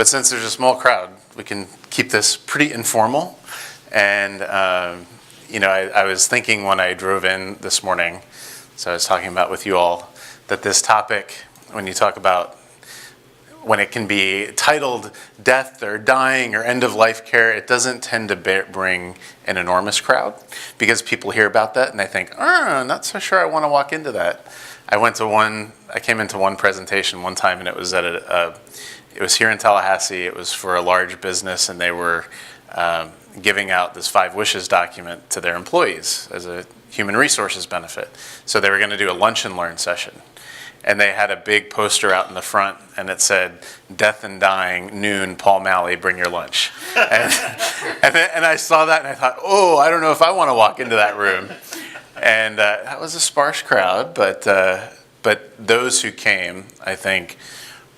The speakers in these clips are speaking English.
But since there's a small crowd, we can keep this pretty informal. And, I was thinking when I drove in this morning, so I was talking about with you all, that this topic, when you talk about when it can be titled death or dying or end-of-life care, it doesn't tend to bring an enormous crowd because people hear about that and they think, I'm not so sure I want to walk into that. I came into one presentation one time and it was it was here in Tallahassee. It was for a large business and they were giving out this 5 wishes document to their employees as a human resources benefit. So they were going to do a lunch and learn session. And they had a big poster out in the front, and it said, "Death and dying, noon, Paul Malley, bring your lunch." And I saw that, and I thought, I don't know if I want to walk into that room. And that was a sparse crowd, but those who came, I think,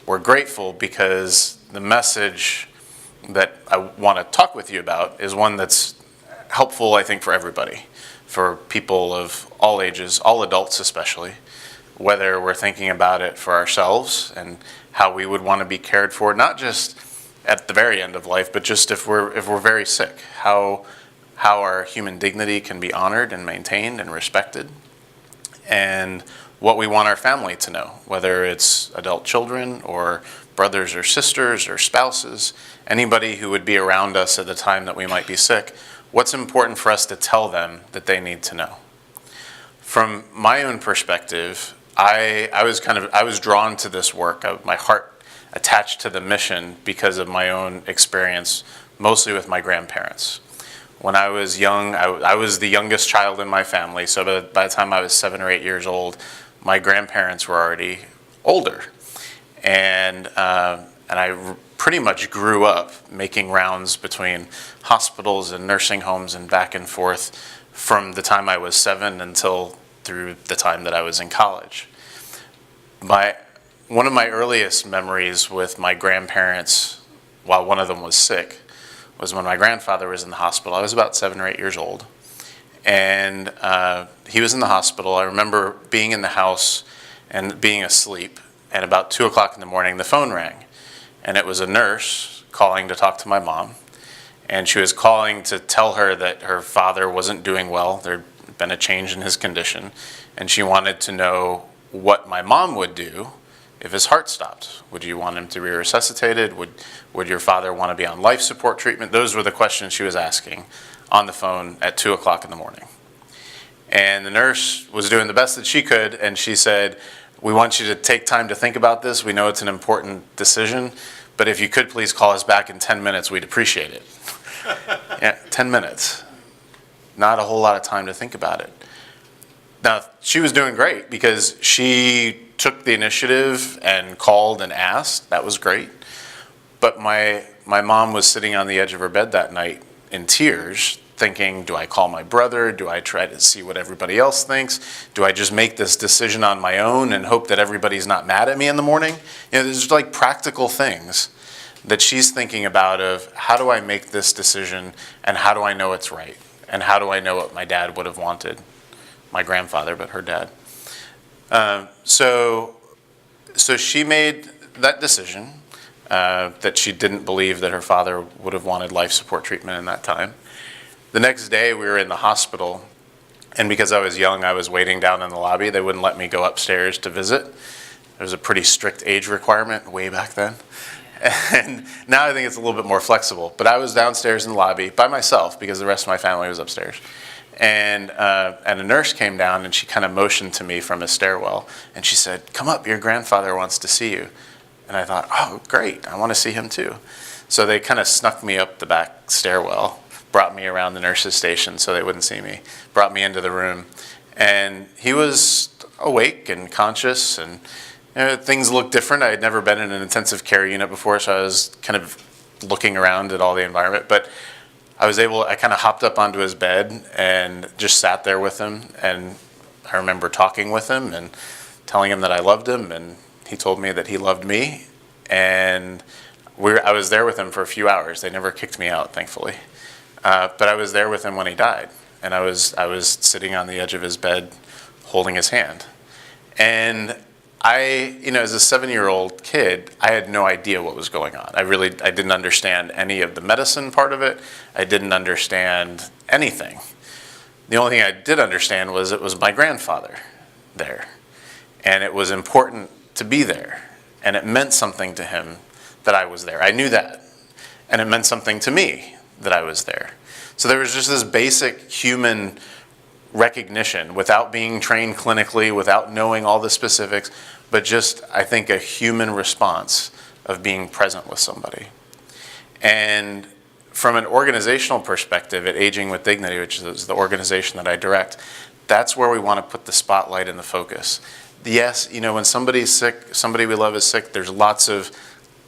were grateful because the message that I want to talk with you about is one that's helpful, I think, for everybody, for people of all ages, all adults especially, whether we're thinking about it for ourselves and how we would want to be cared for, not just at the very end of life, but just if we're very sick, how our human dignity can be honored and maintained and respected, and what we want our family to know, whether it's adult children or brothers or sisters or spouses, anybody who would be around us at the time that we might be sick, what's important for us to tell them that they need to know. From my own perspective, I was drawn to this work. My heart attached to the mission because of my own experience, mostly with my grandparents. When I was young, I was the youngest child in my family, so by the time I was 7 or 8 years old, my grandparents were already older. And I pretty much grew up making rounds between hospitals and nursing homes and back and forth from the time I was 7 until through the time that I was in college. One of my earliest memories with my grandparents, while one of them was sick, was when my grandfather was in the hospital. I was about 7 or 8 years old, and he was in the hospital. I remember being in the house and being asleep, and about 2 o'clock in the morning, the phone rang, and it was a nurse calling to talk to my mom, and she was calling to tell her that her father wasn't doing well. There'd been a change in his condition, and she wanted to know what my mom would do if his heart stopped. Would you want him to be resuscitated? Would your father want to be on life support treatment? Those were the questions she was asking on the phone at 2 o'clock in the morning. And the nurse was doing the best that she could, and she said, "We want you to take time to think about this. We know it's an important decision, but if you could please call us back in 10 minutes, we'd appreciate it." Yeah, 10 minutes. Not a whole lot of time to think about it. Now, she was doing great because she took the initiative and called and asked. That was great. But my mom was sitting on the edge of her bed that night in tears, thinking, do I call my brother? Do I try to see what everybody else thinks? Do I just make this decision on my own and hope that everybody's not mad at me in the morning? There's like practical things that she's thinking about of how do I make this decision and how do I know it's right? And how do I know what my dad would have wanted? My grandfather, but her dad. So she made that decision that she didn't believe that her father would have wanted life support treatment in that time. The next day we were in the hospital, and because I was young, I was waiting down in the lobby. They wouldn't let me go upstairs to visit. There was a pretty strict age requirement way back then. And now I think it's a little bit more flexible. But I was downstairs in the lobby by myself because the rest of my family was upstairs. And a nurse came down and she kind of motioned to me from a stairwell. And she said, "Come up, your grandfather wants to see you." And I thought, oh, great, I want to see him too. So they kind of snuck me up the back stairwell, brought me around the nurse's station so they wouldn't see me, brought me into the room. And he was awake and conscious, and things looked different. I had never been in an intensive care unit before, so I was kind of looking around at all the environment. But I kind of hopped up onto his bed and just sat there with him. And I remember talking with him and telling him that I loved him, and he told me that he loved me. And I was there with him for a few hours. They never kicked me out, thankfully. But I was there with him when he died. And I was sitting on the edge of his bed holding his hand. And as a 7-year-old kid, I had no idea what was going on. I didn't understand any of the medicine part of it. I didn't understand anything. The only thing I did understand was it was my grandfather there. And it was important to be there. And it meant something to him that I was there. I knew that. And it meant something to me that I was there. So there was just this basic human recognition without being trained clinically, without knowing all the specifics, but just, I think, a human response of being present with somebody. And from an organizational perspective at Aging with Dignity, which is the organization that I direct, that's where we want to put the spotlight and the focus. Yes, when somebody's sick, somebody we love is sick, there's lots of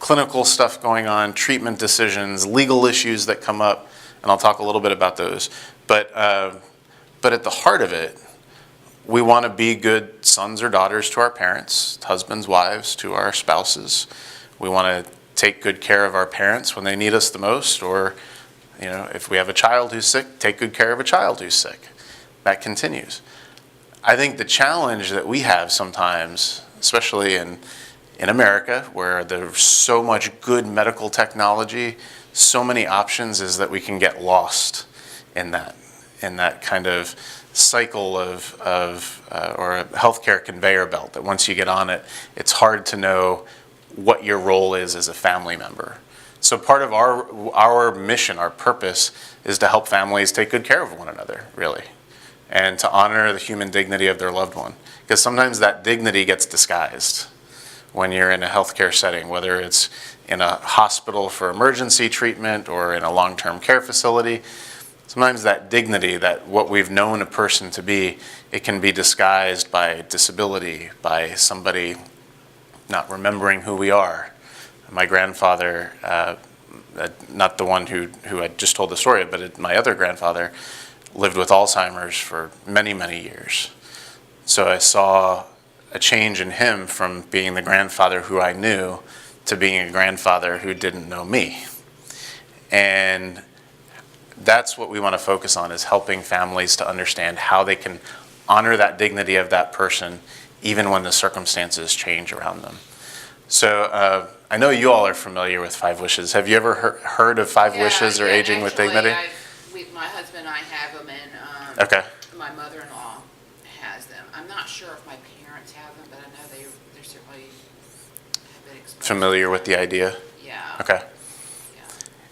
clinical stuff going on, treatment decisions, legal issues that come up, and I'll talk a little bit about those. But at the heart of it, we want to be good sons or daughters to our parents, husbands, wives, to our spouses. We want to take good care of our parents when they need us the most, or if we have a child who's sick, take good care of a child who's sick. That continues. I think the challenge that we have sometimes, especially in America, where there's so much good medical technology, so many options, is that we can get lost in that kind of cycle of or a healthcare conveyor belt, that once you get on it, it's hard to know what your role is as a family member. So part of our mission, our purpose, is to help families take good care of one another, really, and to honor the human dignity of their loved one. Because sometimes that dignity gets disguised when you're in a healthcare setting, whether it's in a hospital for emergency treatment or in a long-term care facility. Sometimes that dignity, that what we've known a person to be, it can be disguised by disability, by somebody not remembering who we are. My grandfather, not the one who I just told the story, but my other grandfather lived with Alzheimer's for many, many years. So I saw a change in him from being the grandfather who I knew to being a grandfather who didn't know me. And that's what we want to focus on, is helping families to understand how they can honor that dignity of that person even when the circumstances change around them. So I know you all are familiar with 5 Wishes. Have you ever heard of 5 Wishes or Aging with Dignity? My husband and I have them, and okay. My mother-in-law has them. I'm not sure if my parents have them, but I know they're certainly have been exposed. Familiar with the idea? Yeah. Okay.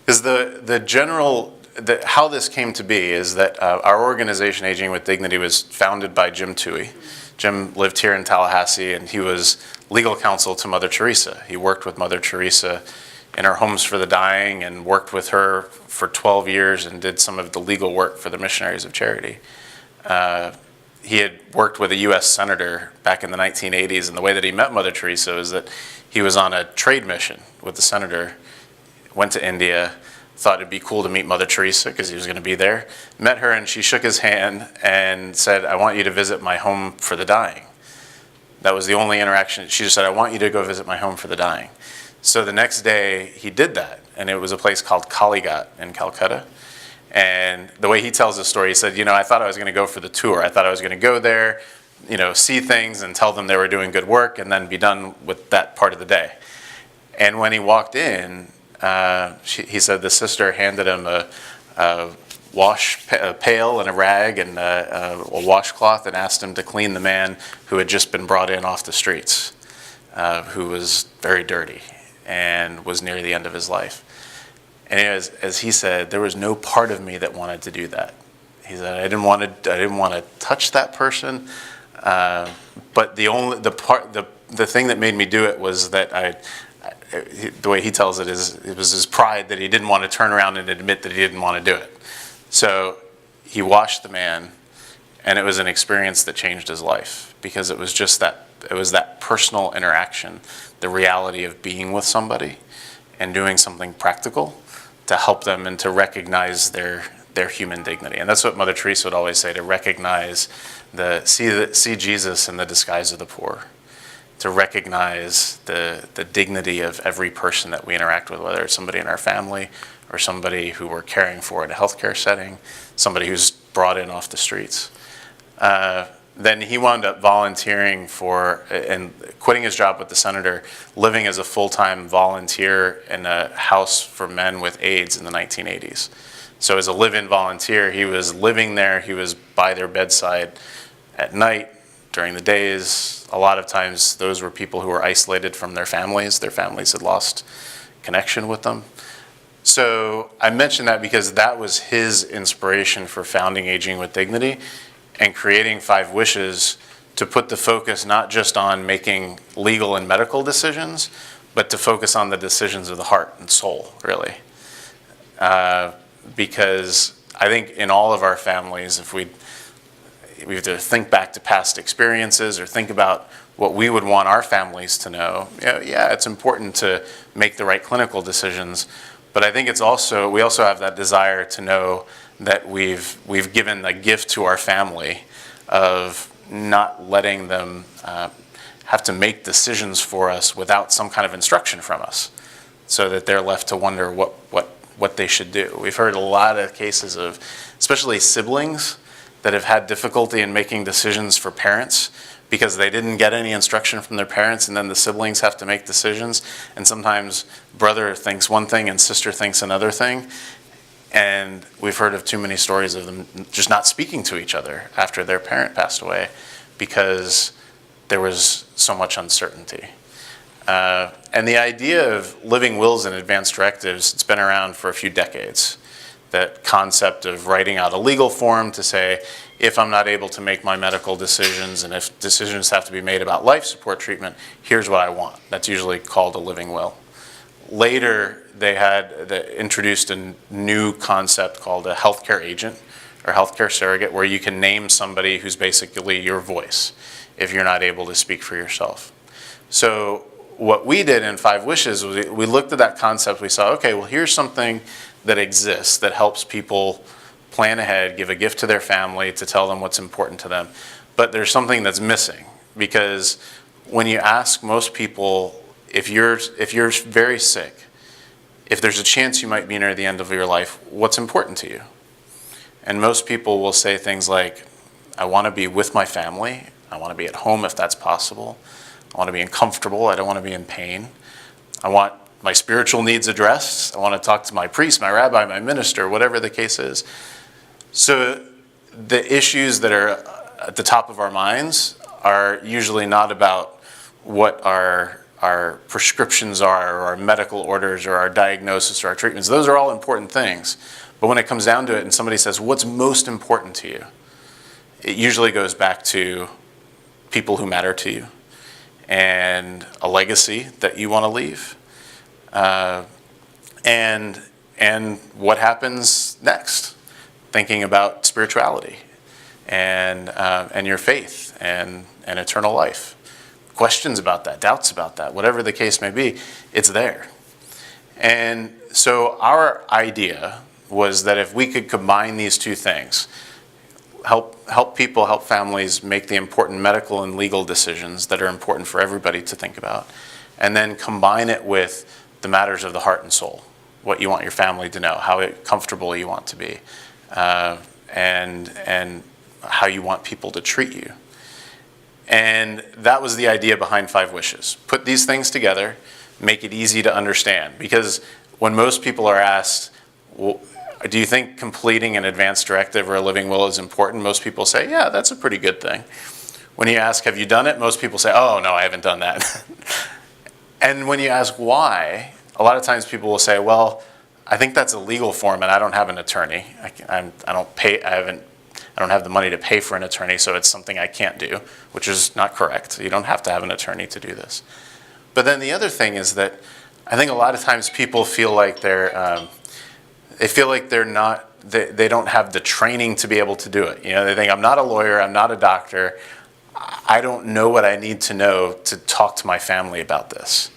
Because the general, how this came to be is that our organization, Aging with Dignity, was founded by Jim Toohey. Mm-hmm. Jim lived here in Tallahassee, and he was legal counsel to Mother Teresa. He worked with Mother Teresa in her homes for the dying and worked with her for 12 years and did some of the legal work for the Missionaries of Charity. He had worked with a U.S. senator back in the 1980s, and the way that he met Mother Teresa is that he was on a trade mission with the senator, went to India, thought it'd be cool to meet Mother Teresa because he was going to be there, met her, and she shook his hand and said, "I want you to visit my home for the dying." That was the only interaction. She just said, "I want you to go visit my home for the dying." So the next day he did that, and it was a place called Kalighat in Calcutta. And the way he tells the story, he said, I thought I was going to go for the tour. I thought I was going to go there, see things and tell them they were doing good work and then be done with that part of the day. And when he walked in, he said the sister handed him a pail and a rag and a washcloth and asked him to clean the man who had just been brought in off the streets, who was very dirty and was near the end of his life. And as he said, there was no part of me that wanted to do that. He said, I didn't want to touch that person, but the thing that made me do it was that the way he tells it is, it was his pride that he didn't want to turn around and admit that he didn't want to do it. So he washed the man, and it was an experience that changed his life, because it was just that personal interaction, the reality of being with somebody and doing something practical to help them and to recognize their human dignity. And that's what Mother Teresa would always say, to recognize, see Jesus in the disguise of the poor, to recognize the dignity of every person that we interact with, whether it's somebody in our family or somebody who we're caring for in a healthcare setting, somebody who's brought in off the streets. then he wound up volunteering for and quitting his job with the senator, living as a full-time volunteer in a house for men with AIDS in the 1980s. So as a live-in volunteer, he was living there, he was by their bedside at night, during the days. A lot of times those were people who were isolated from their families. Their families had lost connection with them. So I mention that because that was his inspiration for founding Aging with Dignity and creating 5 Wishes, to put the focus not just on making legal and medical decisions, but to focus on the decisions of the heart and soul, really. Because I think in all of our families, if we have to think back to past experiences or think about what we would want our families to know, yeah, it's important to make the right clinical decisions, but I think it's also, we also have that desire to know that we've given a gift to our family of not letting them have to make decisions for us without some kind of instruction from us, so that they're left to wonder what they should do. We've heard a lot of cases of, especially siblings, that have had difficulty in making decisions for parents because they didn't get any instruction from their parents, and then the siblings have to make decisions, and sometimes brother thinks one thing and sister thinks another thing, and we've heard of too many stories of them just not speaking to each other after their parent passed away because there was so much uncertainty. And the idea of living wills and advance directives, it's been around for a few decades. That concept of writing out a legal form to say, if I'm not able to make my medical decisions and if decisions have to be made about life support treatment, here's what I want. That's usually called a living will. Later, they introduced a new concept called a healthcare agent or healthcare surrogate, where you can name somebody who's basically your voice if you're not able to speak for yourself. So what we did in 5 Wishes was we looked at that concept. We saw, okay, well, here's something that exists that helps people plan ahead, give a gift to their family to tell them what's important to them. But there's something that's missing, because when you ask most people, if you're very sick, if there's a chance you might be near the end of your life, what's important to you? And most people will say things like, I want to be with my family, I want to be at home if that's possible, I want to be comfortable, I don't want to be in pain, I want my spiritual needs addressed, I want to talk to my priest, my rabbi, my minister, whatever the case is. So the issues that are at the top of our minds are usually not about what our prescriptions are, or our medical orders, or our diagnosis, or our treatments. Those are all important things. But when it comes down to it and somebody says, what's most important to you? It usually goes back to people who matter to you and a legacy that you want to leave. And what happens next? Thinking about spirituality and your faith and eternal life. Questions about that, doubts about that, whatever the case may be, it's there. And so our idea was that if we could combine these two things, help people, help families make the important medical and legal decisions that are important for everybody to think about, and then combine it with the matters of the heart and soul, what you want your family to know, how comfortable you want to be, and how you want people to treat you. And that was the idea behind 5 Wishes. Put these things together, make it easy to understand. Because when most people are asked, well, do you think completing an advance directive or a living will is important? Most people say, yeah, that's a pretty good thing. When you ask, have you done it? Most people say, oh, no, I haven't done that. And when you ask why, a lot of times people will say, well, I think that's a legal form and I don't have an attorney. I don't have the money to pay for an attorney, so it's something I can't do, which is not correct. You don't have to have an attorney to do this. But then the other thing is that I think a lot of times people feel like they don't have the training to be able to do it. You know, they think, I'm not a lawyer, I'm not a doctor, I don't know what I need to know to talk to my family about this.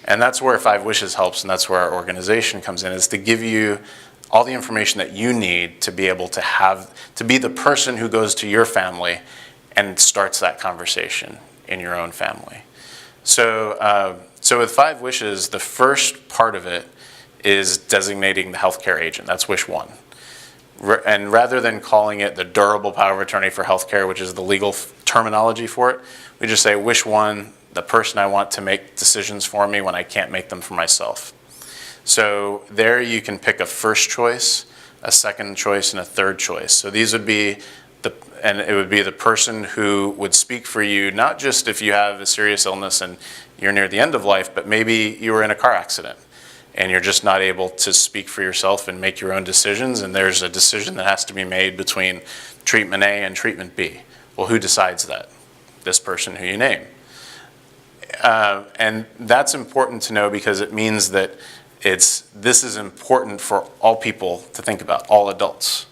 And that's where 5 Wishes helps, and that's where our organization comes in, is to give you all the information that you need to be able to be the person who goes to your family and starts that conversation in your own family. So with 5 Wishes, the first part of it is designating the healthcare agent. That's Wish 1. And rather than calling it the durable power of attorney for healthcare, which is the legal terminology for it, we just say wish one, the person I want to make decisions for me when I can't make them for myself. So there you can pick a first choice, a second choice, and a third choice. So these would be and it would be the person who would speak for you, not just if you have a serious illness and you're near the end of life, but maybe you were in a car accident and you're just not able to speak for yourself and make your own decisions, and there's a decision that has to be made between treatment A and treatment B. Well, who decides that? This person who you name. And that's important to know because it means that this is important for all people to think about, all adults.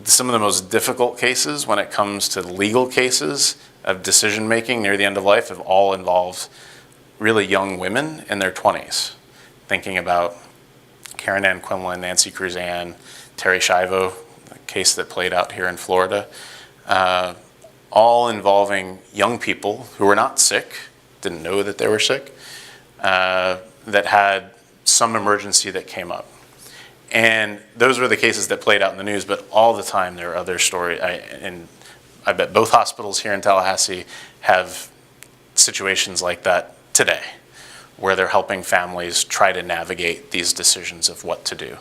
Some of the most difficult cases when it comes to legal cases of decision making near the end of life have all involved really young women in their 20s. Thinking about Karen Ann Quinlan, Nancy Cruzan, Terry Schiavo, a case that played out here in Florida, all involving young people who were not sick, didn't know that they were sick, that had some emergency that came up. And those were the cases that played out in the news, but all the time there are other stories. And I bet both hospitals here in Tallahassee have situations like that today, where they're helping families try to navigate these decisions of what to do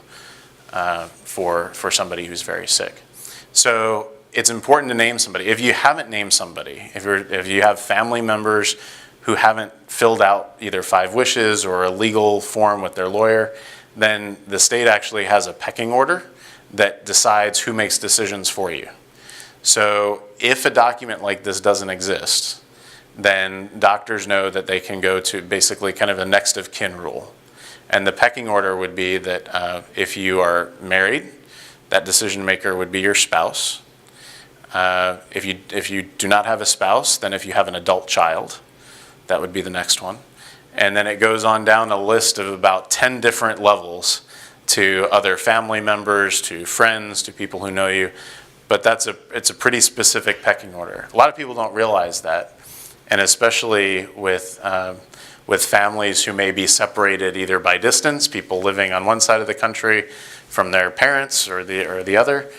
for somebody who's very sick. So it's important to name somebody. If you haven't named somebody, if you have family members who haven't filled out either 5 wishes or a legal form with their lawyer, then the state actually has a pecking order that decides who makes decisions for you. So if a document like this doesn't exist, then doctors know that they can go to basically kind of a next of kin rule. And the pecking order would be that if you are married, that decision maker would be your spouse. If you do not have a spouse, then if you have an adult child, that would be the next one. And then it goes on down a list of about 10 different levels to other family members, to friends, to people who know you. But it's a pretty specific pecking order. A lot of people don't realize that. And especially with families who may be separated either by distance, people living on one side of the country from their parents or the other,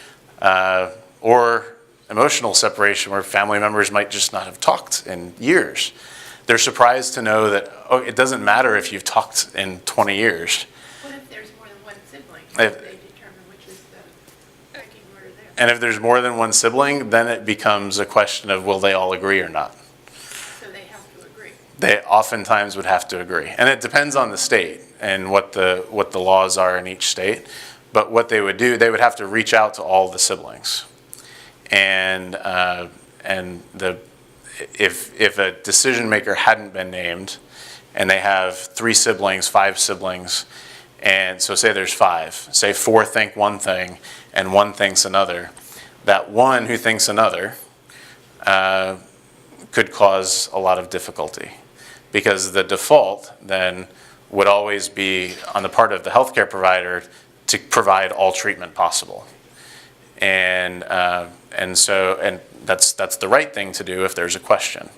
or emotional separation where family members might just not have talked in years. They're surprised to know that, it doesn't matter if you've talked in 20 years. What if there's more than one sibling? How do they determine which is the pecking order there? And if there's more than one sibling, then it becomes a question of will they all agree or not. So they have to agree. They oftentimes would have to agree. And it depends on the state and what the laws are in each state. But what they would do, they would have to reach out to all the siblings. And if a decision maker hadn't been named and they have 3 siblings, 5 siblings, and so say there's 5, say 4 think one thing and 1 thinks another, that one who thinks another could cause a lot of difficulty, because the default then would always be on the part of the healthcare provider to provide all treatment possible. And that's the right thing to do if there's a question.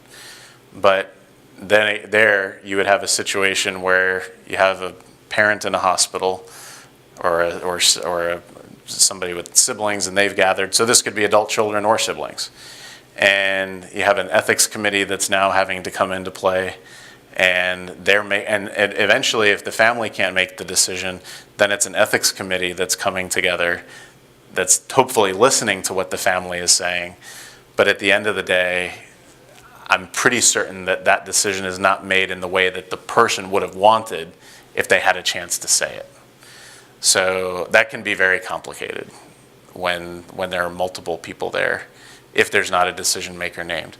But then there you would have a situation where you have a parent in a hospital or somebody with siblings and they've gathered. So this could be adult children or siblings. And you have an ethics committee that's now having to come into play. And eventually if the family can't make the decision, then it's an ethics committee that's coming together that's hopefully listening to what the family is saying. But at the end of the day, I'm pretty certain that that decision is not made in the way that the person would have wanted if they had a chance to say it. So that can be very complicated when there are multiple people there, if there's not a decision maker named.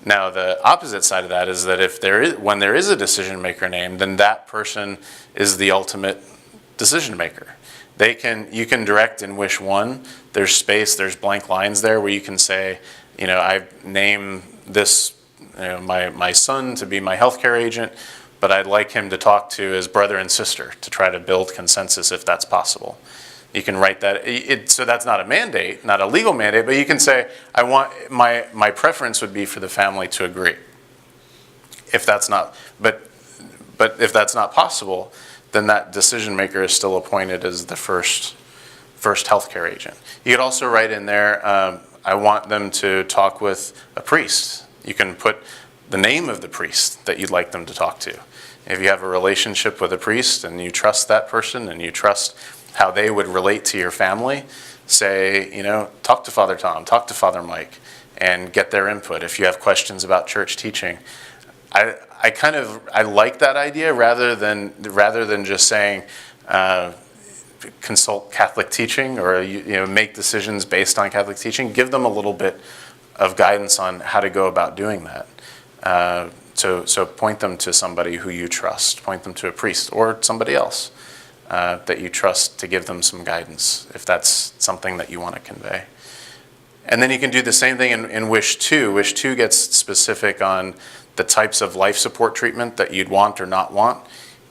Now, the opposite side of that is that when there is a decision maker named, then that person is the ultimate decision maker. You can direct in wish 1. There's space, there's blank lines there where you can say, I name this, my son to be my healthcare agent, but I'd like him to talk to his brother and sister to try to build consensus if that's possible. You can write that. So that's not a mandate, not a legal mandate, but you can say, I want my preference would be for the family to agree. If that's not, but if that's not possible, then that decision maker is still appointed as the first first healthcare agent. You could also write in there, I want them to talk with a priest. You can put the name of the priest that you'd like them to talk to. If you have a relationship with a priest and you trust that person and you trust how they would relate to your family, say, talk to Father Tom, talk to Father Mike, and get their input. If you have questions about church teaching, I like that idea rather than just saying consult Catholic teaching or make decisions based on Catholic teaching. Give them a little bit of guidance on how to go about doing that. So point them to somebody who you trust. Point them to a priest or somebody else that you trust to give them some guidance if that's something that you want to convey. And then you can do the same thing in Wish 2. Wish 2 gets specific on the types of life support treatment that you'd want or not want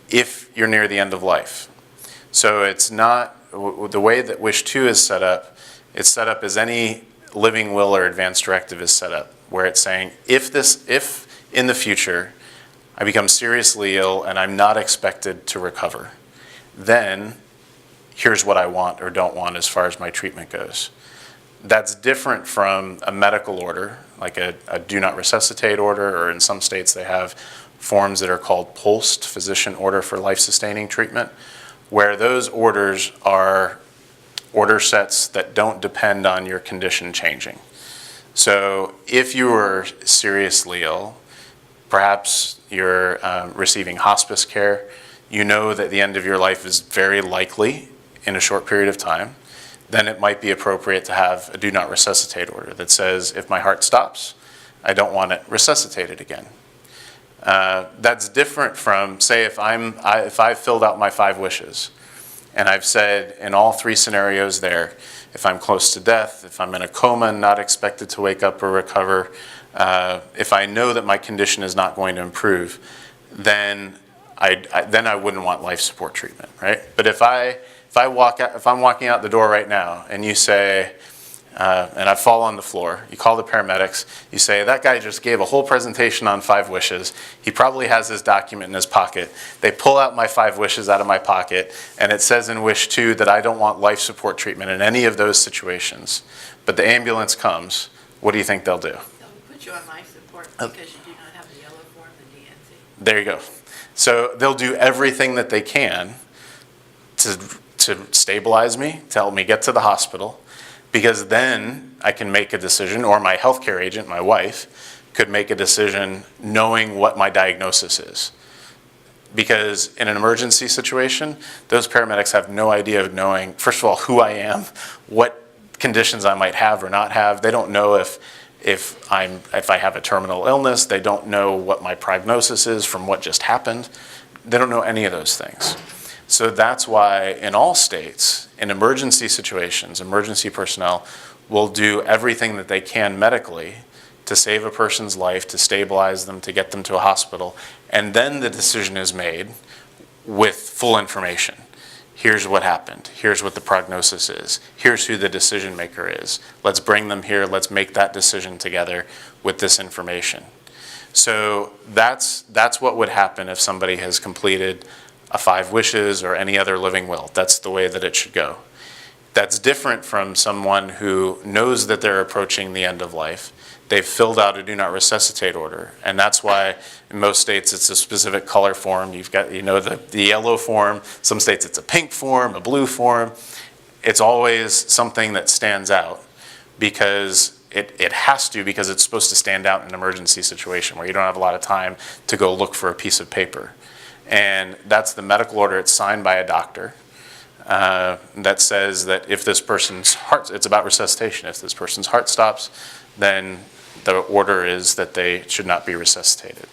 if you're near the end of life. So it's not, the way that Wish 2 is set up, it's set up as any living will or advance directive is set up, where it's saying, if in the future I become seriously ill and I'm not expected to recover, then here's what I want or don't want as far as my treatment goes. That's different from a medical order, like a do not resuscitate order, or in some states they have forms that are called post physician order for life-sustaining treatment, where those orders are order sets that don't depend on your condition changing. So if you were seriously ill, perhaps you're receiving hospice care, you know that the end of your life is very likely in a short period of time, then it might be appropriate to have a do not resuscitate order that says, if my heart stops, I don't want it resuscitated again. That's different from, say, if I've filled out my 5 wishes, and I've said in all 3 scenarios there, if I'm close to death, if I'm in a coma and not expected to wake up or recover, if I know that my condition is not going to improve, then I wouldn't want life support treatment, right? But if I'm walking out the door right now and you say, and I fall on the floor, you call the paramedics, you say, that guy just gave a whole presentation on 5 wishes. He probably has his document in his pocket. They pull out my 5 wishes out of my pocket, and it says in Wish 2 that I don't want life support treatment in any of those situations. But the ambulance comes. What do you think they'll do? They'll put you on life support because you do not have the yellow form, the DNC. There you go. So they'll do everything that they can to stabilize me, to help me get to the hospital, because then I can make a decision, or my healthcare agent, my wife, could make a decision knowing what my diagnosis is. Because in an emergency situation, those paramedics have no idea of knowing, first of all, who I am, what conditions I might have or not have. They don't know if I have a terminal illness. They don't know what my prognosis is from what just happened. They don't know any of those things. So that's why in all states, in emergency situations, emergency personnel will do everything that they can medically to save a person's life, to stabilize them, to get them to a hospital, and then the decision is made with full information. Here's what happened. Here's what the prognosis is. Here's who the decision maker is. Let's bring them here. Let's make that decision together with this information. So that's what would happen if somebody has completed a 5 wishes or any other living will. That's the way that it should go. That's different from someone who knows that they're approaching the end of life. They've filled out a do not resuscitate order, and that's why in most states it's a specific color form. You've got, the yellow form. Some states it's a pink form, a blue form. It's always something that stands out because it has to, because it's supposed to stand out in an emergency situation where you don't have a lot of time to go look for a piece of paper. And that's the medical order. It's signed by a doctor that says that if this person's heart, it's about resuscitation. If this person's heart stops, then the order is that they should not be resuscitated.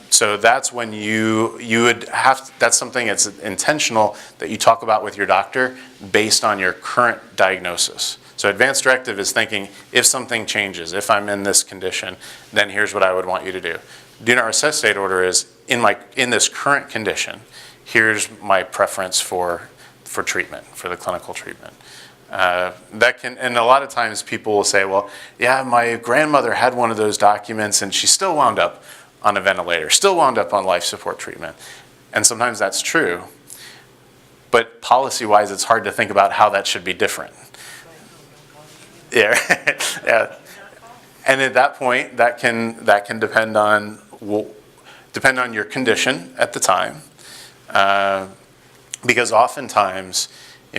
So that's when you would have, that's something that's intentional that you talk about with your doctor based on your current diagnosis. So advanced directive is thinking, if something changes, if I'm in this condition, then here's what I would want you to do. Do not resuscitate order is, in this current condition, here's my preference for treatment, for the clinical treatment. And a lot of times people will say, well, yeah, my grandmother had one of those documents and she still wound up on a ventilator, still wound up on life support treatment. And sometimes that's true. but policy-wise, it's hard to think about how that should be different. Yeah, yeah. And at that point, that can depend on your condition at the time, because oftentimes,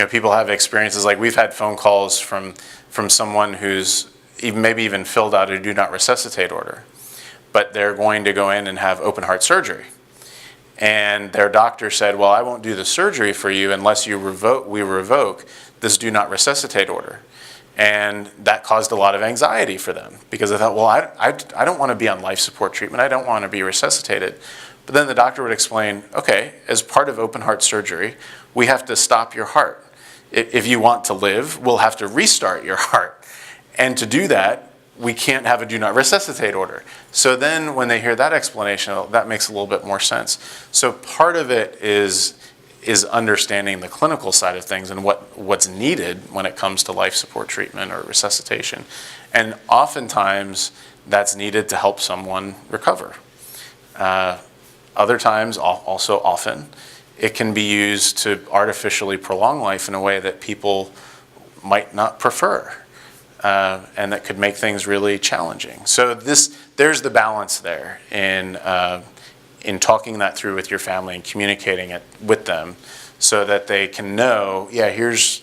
people have experiences like we've had phone calls from someone who's maybe even filled out a do not resuscitate order, but they're going to go in and have open heart surgery. And their doctor said, well, I won't do the surgery for you unless we revoke this do not resuscitate order. And that caused a lot of anxiety for them because they thought, well, I don't want to be on life support treatment. I don't want to be resuscitated. But then the doctor would explain, okay, as part of open heart surgery, we have to stop your heart. If you want to live, we'll have to restart your heart. And to do that, we can't have a do not resuscitate order. So then when they hear that explanation, that makes a little bit more sense. So part of it is understanding the clinical side of things and what's needed when it comes to life support treatment or resuscitation. And oftentimes, that's needed to help someone recover. Other times, also often, it can be used to artificially prolong life in a way that people might not prefer. And that could make things really challenging. So there's the balance there in talking that through with your family and communicating it with them so that they can know, yeah, here's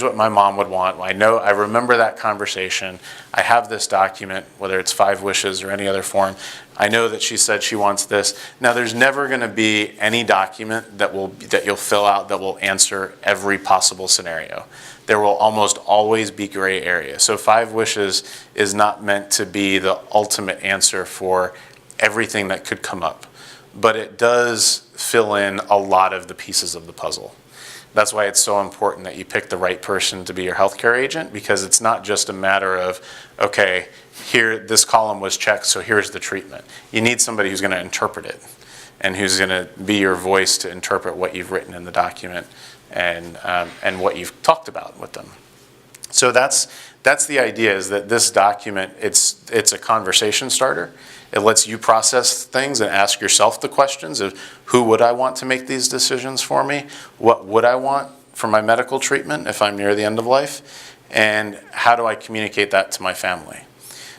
what my mom would want. I remember that conversation. I have this document, whether it's 5 wishes or any other form. I know that she said she wants this. Now, there's never going to be any document that you'll fill out that will answer every possible scenario. There will almost always be gray area. So 5 wishes is not meant to be the ultimate answer for everything that could come up. But it does fill in a lot of the pieces of the puzzle. That's why it's so important that you pick the right person to be your healthcare agent, because it's not just a matter of, okay, here, this column was checked, so here's the treatment. You need somebody who's going to interpret it and who's going to be your voice to interpret what you've written in the document and what you've talked about with them. So that's the idea, is that this document, it's a conversation starter. It lets you process things and ask yourself the questions of who would I want to make these decisions for me? What would I want for my medical treatment if I'm near the end of life? And how do I communicate that to my family?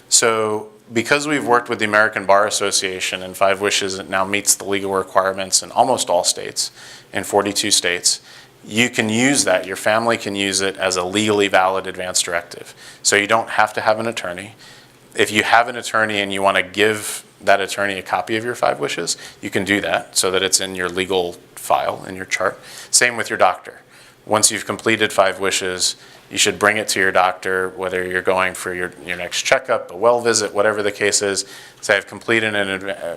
So because we've worked with the American Bar Association and 5 Wishes, it now meets the legal requirements in almost all states, in 42 states, you can use that. Your family can use it as a legally valid advance directive. So you don't have to have an attorney. If you have an attorney and you want to give that attorney a copy of your 5 wishes, you can do that so that it's in your legal file, in your chart. Same with your doctor. Once you've completed 5 wishes, you should bring it to your doctor, whether you're going for your next checkup, a well visit, whatever the case is. Say, I've completed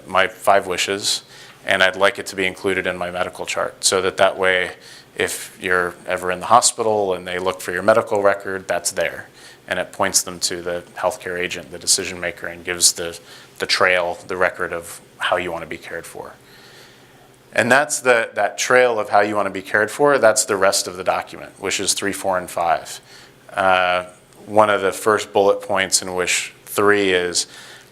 my 5 wishes, and I'd like it to be included in my medical chart, so that way, if you're ever in the hospital and they look for your medical record, that's there. And it points them to the healthcare agent, the decision maker, and gives the trail, the record of how you want to be cared for. And that's that trail of how you want to be cared for, that's the rest of the document, wishes 3, 4, and 5. One of the first bullet points in wish 3 is,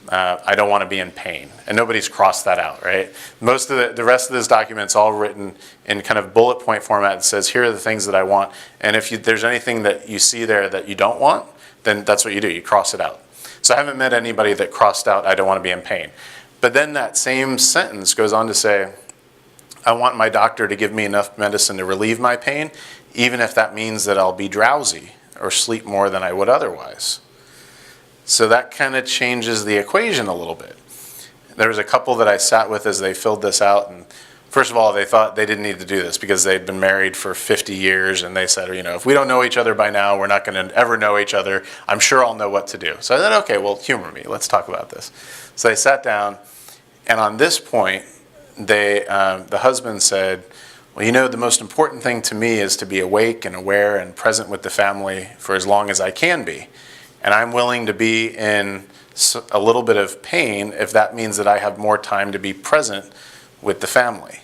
I don't want to be in pain. And nobody's crossed that out, right? Most of the rest of this document's all written in kind of bullet point format. It says, here are the things that I want. And if there's anything that you see there that you don't want, then that's what you do. You cross it out. So I haven't met anybody that crossed out, I don't want to be in pain. But then that same sentence goes on to say, I want my doctor to give me enough medicine to relieve my pain, even if that means that I'll be drowsy or sleep more than I would otherwise. So that kind of changes the equation a little bit. There was a couple that I sat with as they filled this out, and first of all, they thought they didn't need to do this because they'd been married for 50 years, and they said, if we don't know each other by now, we're not going to ever know each other. I'm sure I'll know what to do. So I said, okay, well, humor me. Let's talk about this. So they sat down, and on this point, the husband said, well, the most important thing to me is to be awake and aware and present with the family for as long as I can be. And I'm willing to be in a little bit of pain if that means that I have more time to be present with the family.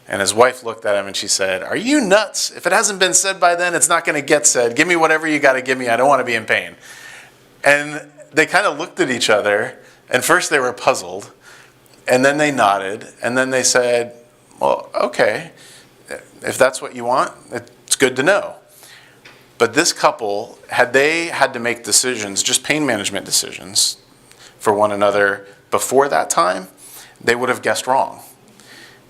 And his wife looked at him and she said, are you nuts? If it hasn't been said by then, it's not going to get said. Give me whatever you got to give me. I don't want to be in pain. And they kind of looked at each other, and first they were puzzled, and then they nodded, and then they said, well, okay. if that's what you want, it's good to know. But this couple, had they had to make decisions, just pain management decisions for one another before that time, they would have guessed wrong.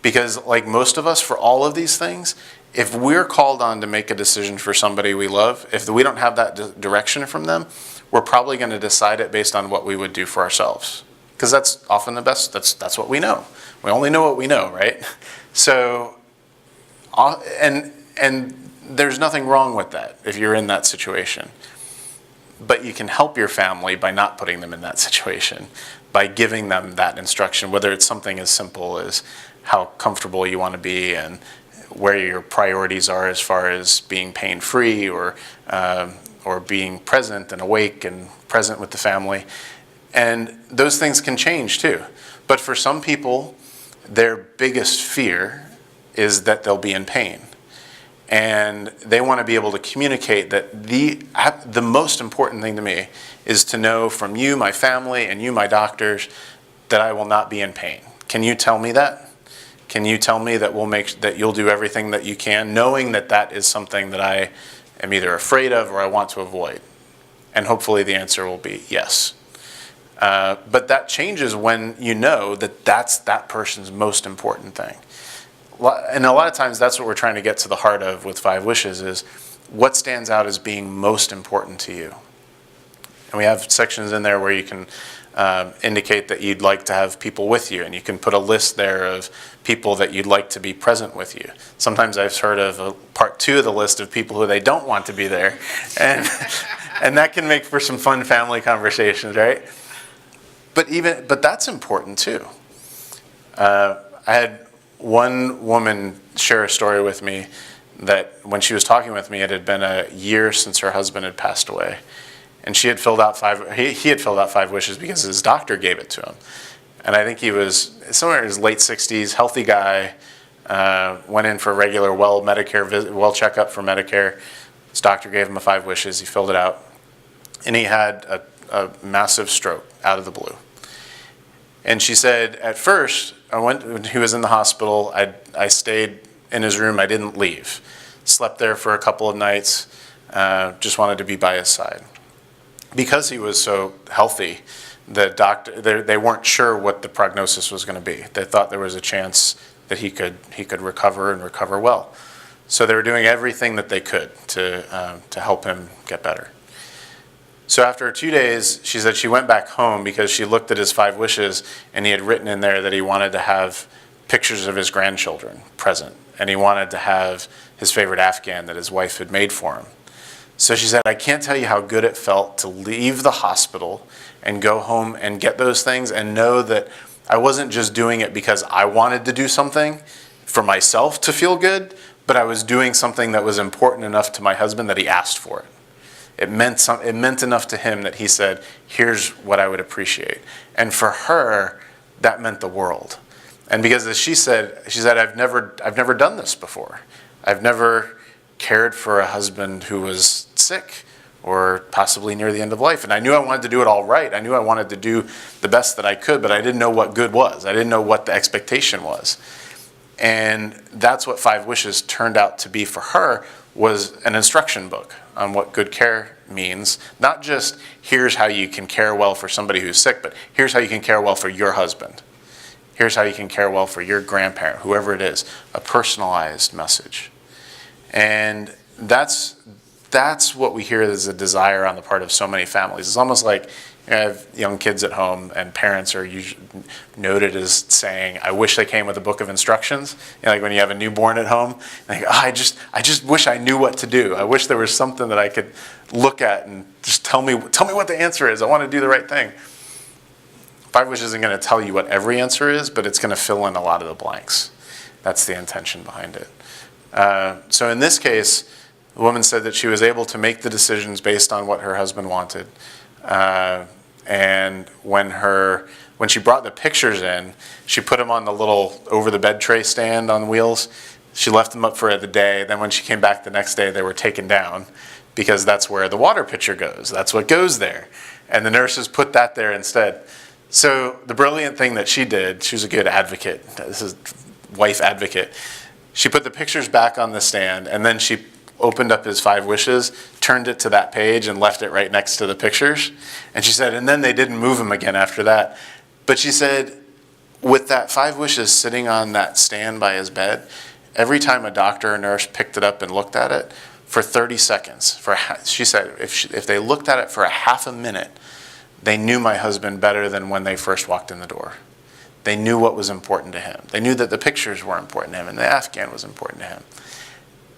Because like most of us, for all of these things, if we're called on to make a decision for somebody we love, if we don't have that direction from them, we're probably going to decide it based on what we would do for ourselves. Because that's often the best, that's what we know. We only know what we know, right? So, and there's nothing wrong with that if you're in that situation. But you can help your family by not putting them in that situation, by giving them that instruction, whether it's something as simple as how comfortable you want to be and where your priorities are as far as being pain-free or being present and awake and present with the family. And those things can change too. But for some people, their biggest fear is that they'll be in pain. And they want to be able to communicate that the most important thing to me is to know from you, my family, and you, my doctors, that I will not be in pain. Can you tell me that? Can you tell me that that you'll do everything that you can, knowing that that is something that I am either afraid of or I want to avoid? And hopefully the answer will be yes. But that changes when you know that that's that person's most important thing. And a lot of times that's what we're trying to get to the heart of with 5 wishes is what stands out as being most important to you. And we have sections in there where you can indicate that you'd like to have people with you, and you can put a list there of people that you'd like to be present with you. Sometimes I've heard of part 2 of the list of people who they don't want to be there, and that can make for some fun family conversations, right? But that's important too. I had one woman share a story with me that when she was talking with me, it had been a year since her husband had passed away. And he had filled out 5 wishes because his doctor gave it to him. And I think he was somewhere in his late 60s, healthy guy, went in for a regular well checkup for Medicare. His doctor gave him 5 wishes, he filled it out. And he had a massive stroke out of the blue. And she said, at first, when he was in the hospital, I stayed in his room, I didn't leave. Slept there for a couple of nights, just wanted to be by his side. Because he was so healthy, the doctor, they weren't sure what the prognosis was going to be. They thought there was a chance that he could recover and recover well. So they were doing everything that they could to help him get better. So after 2 days, she said she went back home because she looked at his 5 wishes and he had written in there that he wanted to have pictures of his grandchildren present. And he wanted to have his favorite Afghan that his wife had made for him. So she said, I can't tell you how good it felt to leave the hospital and go home and get those things and know that I wasn't just doing it because I wanted to do something for myself to feel good, but I was doing something that was important enough to my husband that he asked for it. It meant enough to him that he said, here's what I would appreciate. And for her, that meant the world. And because as she said, I've never done this before. I've never cared for a husband who was sick or possibly near the end of life. And I knew I wanted to do it all right. I knew I wanted to do the best that I could, but I didn't know what good was. I didn't know what the expectation was. And that's what 5 Wishes turned out to be for her, was an instruction book on what good care means. Not just here's how you can care well for somebody who's sick, but here's how you can care well for your husband. Here's how you can care well for your grandparent, whoever it is. A personalized message. And that's what we hear as a desire on the part of so many families. It's almost like you have young kids at home and parents are usually noted as saying, I wish they came with a book of instructions. You know, like when you have a newborn at home, like, I just wish I knew what to do. I wish there was something that I could look at and just tell me what the answer is. I want to do the right thing. 5 Wishes isn't going to tell you what every answer is, but it's going to fill in a lot of the blanks. That's the intention behind it. So in this case, the woman said that she was able to make the decisions based on what her husband wanted. And when she brought the pictures in, she put them on the little over-the-bed tray stand on wheels. She left them up for the day. Then when she came back the next day, they were taken down because that's where the water pitcher goes. That's what goes there. And the nurses put that there instead. So the brilliant thing that she did, she was a good advocate. This is wife advocate. She put the pictures back on the stand, and then she opened up his 5 wishes, turned it to that page, and left it right next to the pictures. And she said, and then they didn't move him again after that. But she said, with that 5 wishes sitting on that stand by his bed, every time a doctor or nurse picked it up and looked at it, for 30 seconds, she said, if they looked at it for a half a minute, they knew my husband better than when they first walked in the door. They knew what was important to him. They knew that the pictures were important to him and the Afghan was important to him.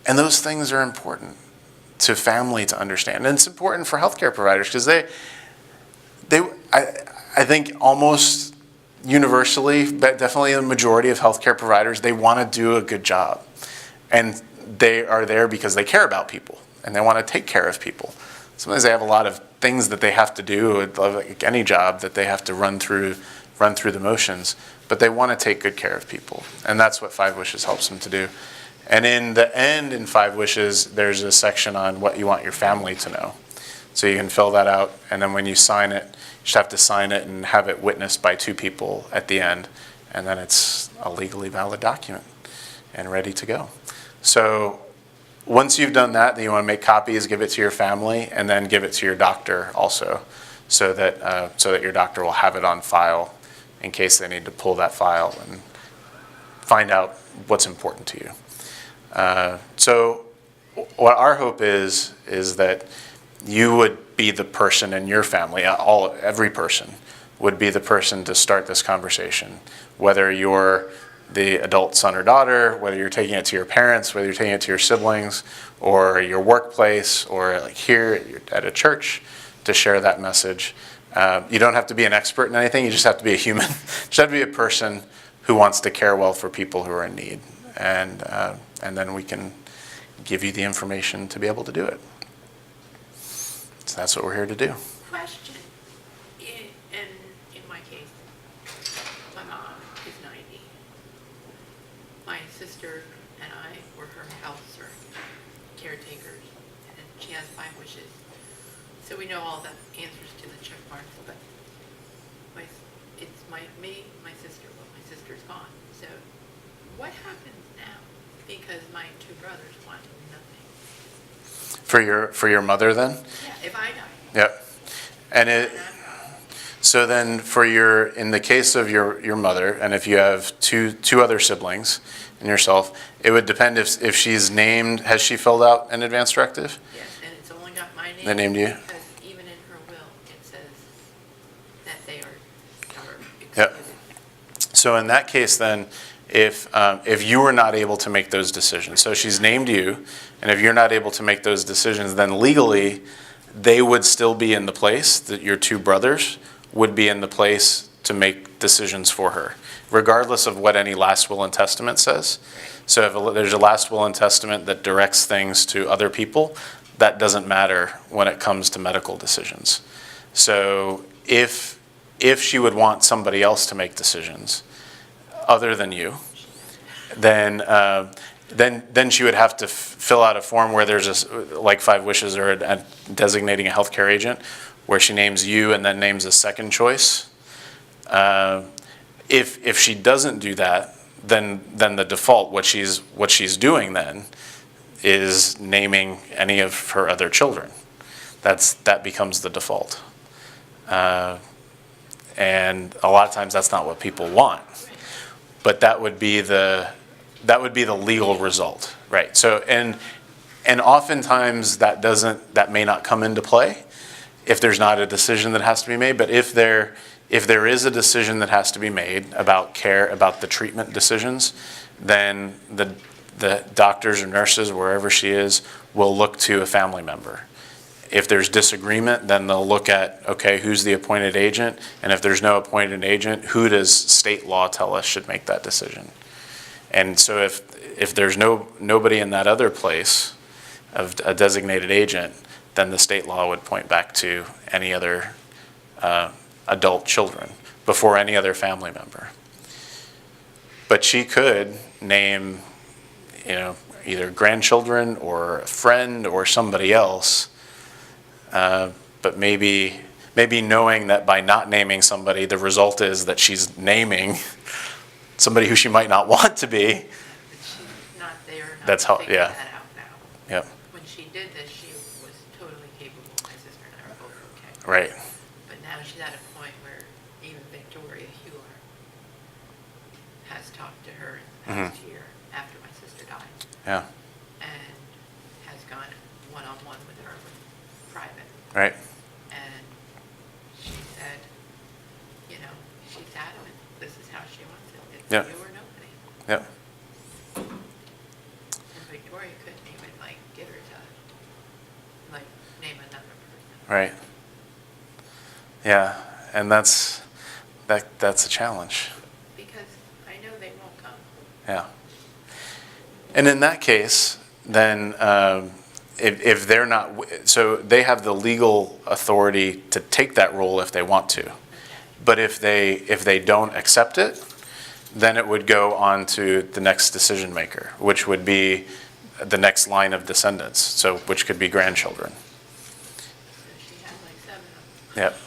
And those things are important to family to understand. And it's important for healthcare providers because I think almost universally, but definitely the majority of healthcare providers, they want to do a good job. And they are there because they care about people and they want to take care of people. Sometimes they have a lot of things that they have to do, like any job, that they have to run through the motions, but they want to take good care of people. And that's what 5 Wishes helps them to do. And in the end, in 5 Wishes, there's a section on what you want your family to know. So you can fill that out, and then when you sign it, you just have to sign it and have it witnessed by 2 people at the end, and then it's a legally valid document and ready to go. So once you've done that, then you want to make copies, give it to your family, and then give it to your doctor also, so that your doctor will have it on file in case they need to pull that file and find out what's important to you. So what our hope is that you would be the person in your family, every person would be the person to start this conversation, whether you're the adult son or daughter, whether you're taking it to your parents, whether you're taking it to your siblings, or your workplace, or like here at a church, to share that message. You don't have to be an expert in anything, you just have to be a human. You just have to be a person who wants to care well for people who are in need. And then we can give you the information to be able to do it. So that's what we're here to do. Question. In my case, my mom is 90. My sister and I were her house or caretakers, and she has 5 wishes. So we know all the answers to the check marks, but it's me, my sister, but my sister's gone. So what happens now? Because my 2 brothers want nothing. For your mother then? Yeah, if I die. Yep. And so then in the case of your mother, and if you have two other siblings and yourself, it would depend if she's named. Has she filled out an advance directive? Yes, and it's only got my name. They named you? Because even in her will, it says that they are excluded. Yep. So in that case then, if you were not able to make those decisions, so she's named you, and if you're not able to make those decisions, then legally they would still be in the place, that your 2 brothers would be in the place to make decisions for her, regardless of what any last will and testament says. So if there's a last will and testament that directs things to other people, that doesn't matter when it comes to medical decisions. So if she would want somebody else to make decisions other than you, then she would have to fill out a form where there's like 5 Wishes or designating a healthcare agent, where she names you and then names a second choice. If she doesn't do that, then the default, what she's doing then, is naming any of her other children. That becomes the default. And a lot of times that's not what people want, but that would be the legal result, right? So and oftentimes that may not come into play if there's not a decision that has to be made. But if there is a decision that has to be made about the treatment decisions, then the doctors or nurses, wherever she is, will look to a family member. If there's disagreement, then they'll look at, okay, who's the appointed agent? And if there's no appointed agent, who does state law tell us should make that decision? And so if there's nobody in that other place of a designated agent, then the state law would point back to any other adult children before any other family member. But she could name, either grandchildren or a friend or somebody else, but maybe knowing that by not naming somebody, the result is that she's naming somebody who she might not want to be. But she's not That's how, figure yeah, that out now. yep, When she did this, she was totally capable. My sister and I were both okay. right, But now she's at a point where even Victoria Hewler has talked to her in the past year after my sister died yeah, and has gone one-on-one with her with private. right, And she said, you know, she's adamant, this is how she wants it. It's Yeah. you or nobody. yep, And Victoria couldn't even like get her to like name another person. right. Yeah, and that's a challenge. Because I know they won't come. Yeah. And in that case, then if they're not, so they have the legal authority to take that role if they want to. But if they don't accept it, then it would go on to the next decision maker, which would be the next line of descendants, so which could be grandchildren. So she had like 7 of them. Yep.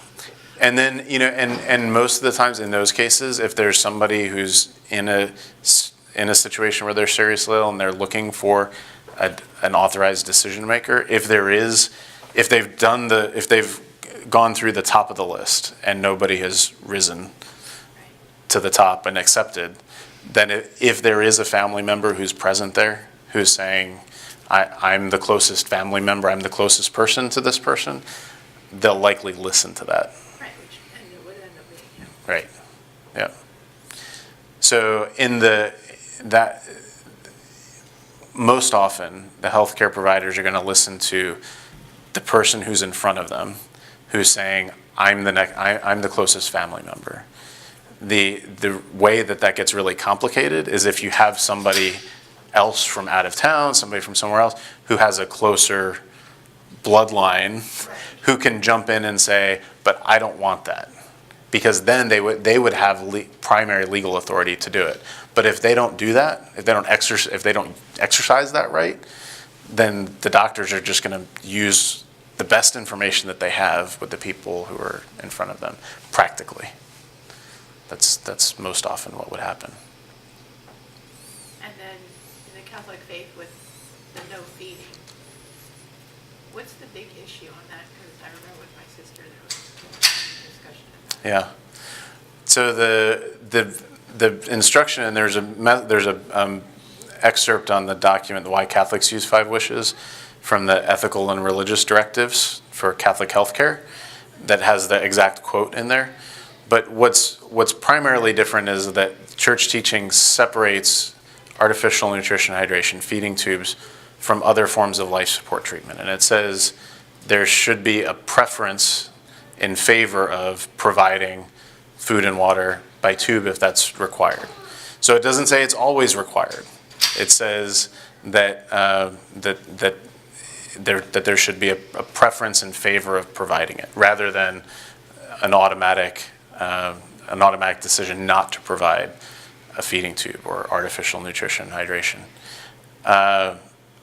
And then, and most of the times in those cases, if there's somebody who's in a situation where they're seriously ill and they're looking for an authorized decision maker, if they've gone through the top of the list and nobody has risen to the top and accepted, then if there is a family member who's present there, who's saying, I'm the closest family member, I'm the closest person to this person, they'll likely listen to that. Right, which would end up being him. Right. Yeah. So most often the healthcare providers are going to listen to the person who's in front of them, who's saying, I'm the closest family member. The way that gets really complicated is if you have somebody else from out of town, somebody from somewhere else who has a closer bloodline, who can jump in and say, but I don't want that. Because then they would have primary legal authority to do it. But if they don't do that, if they don't exercise that right, then the doctors are just going to use the best information that they have with the people who are in front of them, practically. That's most often what would happen. And then in the Catholic faith with the no feeding, what's the big issue on that? Because I remember with my sister there was discussion about it. Yeah. So the instruction, and there's a excerpt on the document, Why Catholics Use 5 Wishes, from the Ethical and Religious Directives for Catholic Healthcare, that has the exact quote in there. But what's primarily different is that church teaching separates artificial nutrition, hydration, feeding tubes from other forms of life support treatment. And it says there should be a preference in favor of providing food and water by tube if that's required. So it doesn't say it's always required. It says that there should be a preference in favor of providing it, rather than an automatic decision not to provide a feeding tube or artificial nutrition, hydration.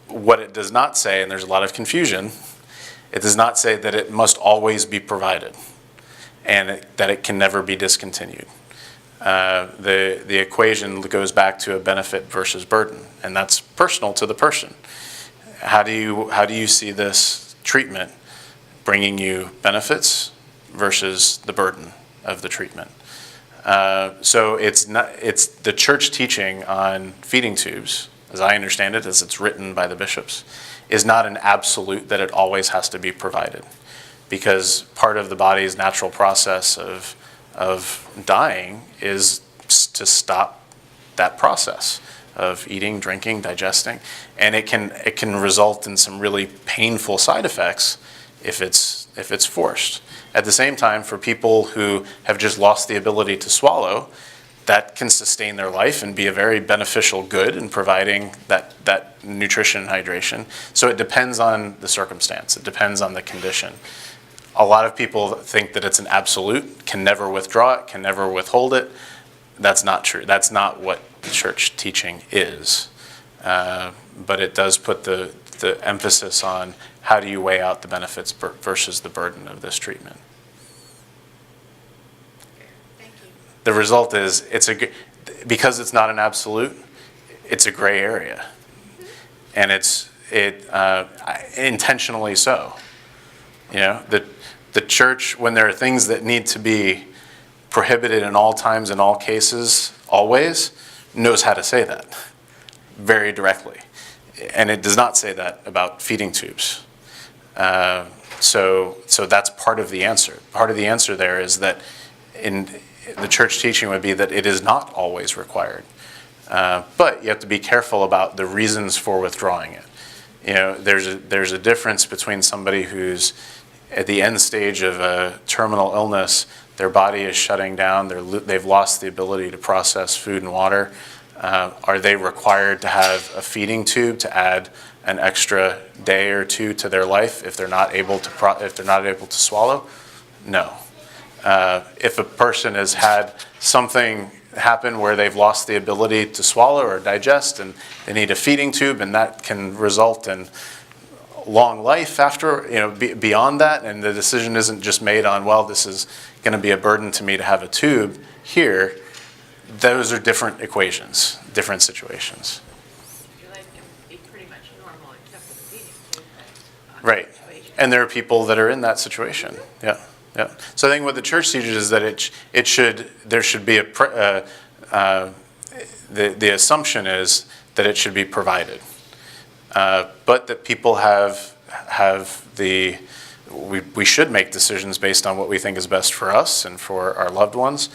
What it does not say, and there's a lot of confusion, it does not say that it must always be provided and that it can never be discontinued. The equation goes back to a benefit versus burden, and that's personal to the person. How do you see this treatment bringing you benefits versus the burden of the treatment? So it's the church teaching on feeding tubes, as I understand it, as it's written by the bishops, is not an absolute that it always has to be provided, because part of the body's natural process of dying is to stop that process of eating, drinking, digesting, and it can result in some really painful side effects if it's forced. At the same time, for people who have just lost the ability to swallow, that can sustain their life and be a very beneficial good in providing that nutrition and hydration. So it depends on the circumstance. It depends on the condition. A lot of people think that it's an absolute, can never withdraw it, can never withhold it. That's not true. That's not what church teaching is. But it does put the emphasis on how do you weigh out the benefits versus the burden of this treatment. Thank you. The result is because it's not an absolute, it's a gray area. and it's intentionally so. You know, the church, when there are things that need to be prohibited in all times, in all cases, always, knows how to say that very directly. And it does not say that about feeding tubes. So that's part of the answer. Part of the answer there is that in the church teaching would be that it is not always required. But you have to be careful about the reasons for withdrawing it. You know, there's a difference between somebody who's at the end stage of a terminal illness, their body is shutting down, they've lost the ability to process food and water. Are they required to have a feeding tube to add an extra day or two to their life if they're not able to swallow? No. If a person has had something happen where they've lost the ability to swallow or digest and they need a feeding tube, and that can result in long life after, you know, beyond that, and the decision isn't just made on, well, this is going to be a burden to me to have a tube here. Those are different equations, different situations. Your life can be pretty much normal except for the feeding tube. Right. And there are people that are in that situation. Yeah. Yeah. So I think what the church teaches is that there should be the assumption is that it should be provided, but that people we should make decisions based on what we think is best for us and for our loved ones,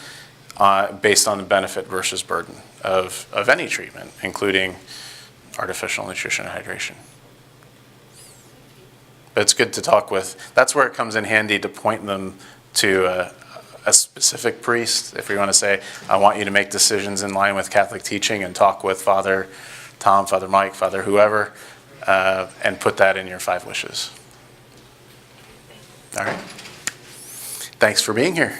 based on the benefit versus burden of any treatment, including artificial nutrition and hydration. But it's good to talk with. That's where it comes in handy to point them to a specific priest. If we want to say, I want you to make decisions in line with Catholic teaching, and talk with Father Tom, Father Mike, Father whoever, and put that in your 5 wishes. All right. Thanks for being here.